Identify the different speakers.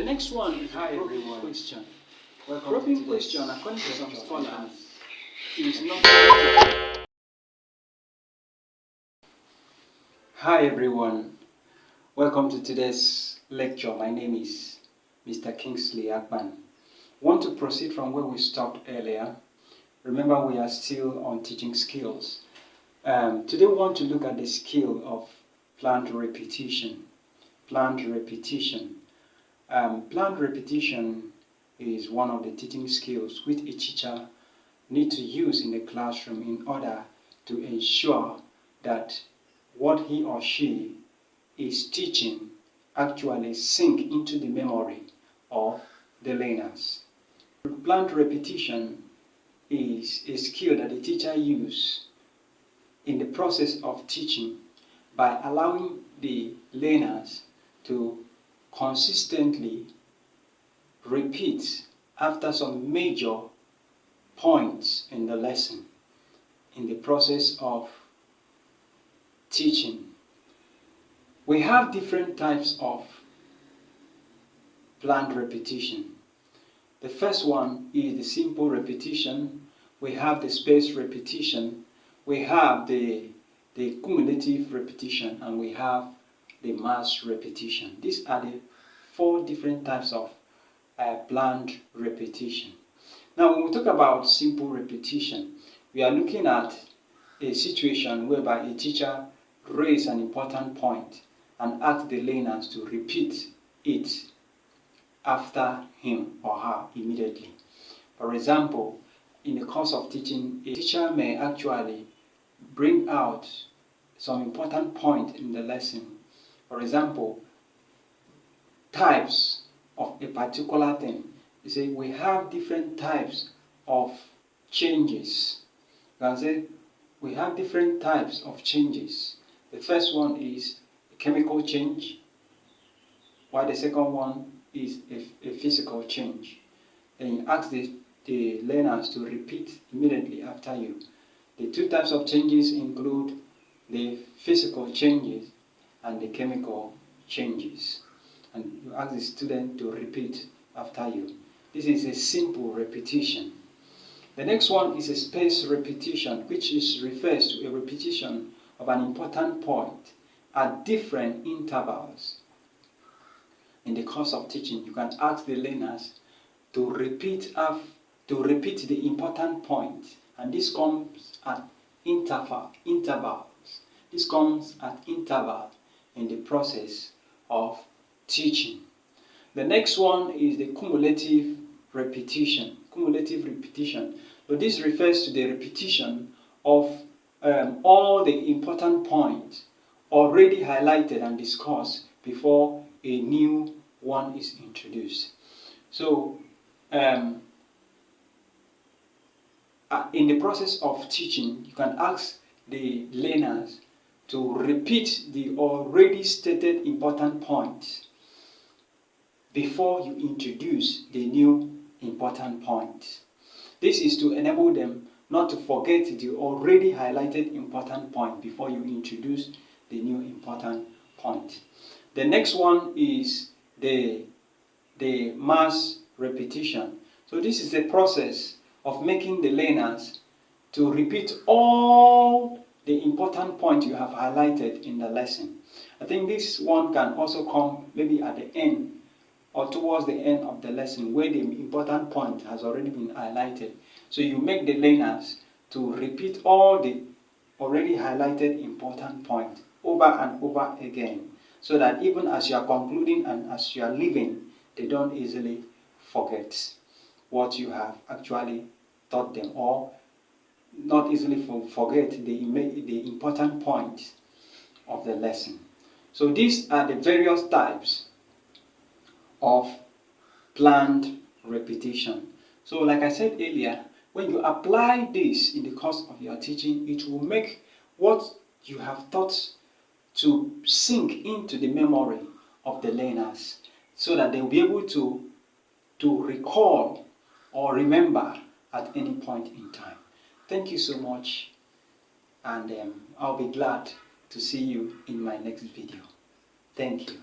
Speaker 1: next one is
Speaker 2: Hi
Speaker 1: probing
Speaker 2: everyone.
Speaker 1: question.
Speaker 2: Welcome
Speaker 1: Probing
Speaker 2: to
Speaker 1: question, according to some
Speaker 2: lecture.
Speaker 1: scholars, is not.
Speaker 2: Hi everyone. Welcome to today's lecture. My name is Mr. Kingsley Akpan. Want to proceed from where we stopped earlier. Remember, we are still on teaching skills. Today we want to look at the skill of planned repetition. Planned repetition. Planned repetition is one of the teaching skills which a teacher needs to use in the classroom in order to ensure that what he or she is teaching actually sink into the memory of the learners. Planned repetition is a skill that the teacher uses in the process of teaching by allowing the learners to consistently repeat after some major points in the lesson in the process of teaching. We have different types of planned repetition. The first one is the simple repetition. We have the spaced repetition. We have the cumulative repetition, and we have the mass repetition. These are the four different types of planned repetition. Now, when we talk about simple repetition, we are looking at a situation whereby a teacher raises an important point and asks the learners to repeat it after him or her immediately. For example, in the course of teaching, a teacher may actually bring out some important point in the lesson. For example, types of a particular thing. You say we have different types of changes. You can say we have different types of changes. The first one is a chemical change, while the second one is a physical change. Then you ask the learners to repeat immediately after you. The two types of changes include the physical changes and the chemical changes. And you ask the student to repeat after you. This is a simple repetition. The next one is a spaced repetition, which refers to a repetition of an important point at different intervals. In the course of teaching, you can ask the learners to repeat the important point, and this comes at intervals. This comes at intervals in the process of teaching. The next one is the cumulative repetition. Cumulative repetition. So this refers to the repetition of all the important points already highlighted and discussed before a new one is introduced. So in the process of teaching, you can ask the learners to repeat the already stated important points before you introduce the new important point. This is to enable them not to forget the already highlighted important point before you introduce the new important point. The next one is the mass repetition. So this is a process of making the learners to repeat all the important points you have highlighted in the lesson. I think this one can also come maybe at the end or towards the end of the lesson where the important point has already been highlighted. So you make the learners to repeat all the already highlighted important points over and over again, so that even as you are concluding and as you are leaving, they don't easily forget what you have actually taught them, or not easily forget the important points of the lesson. So these are the various types of planned repetition. So like I said earlier, when you apply this in the course of your teaching, it will make what you have taught to sink into the memory of the learners, so that they will be able to recall or remember at any point in time. Thank you so much, and I'll be glad to see you in my next video. Thank you.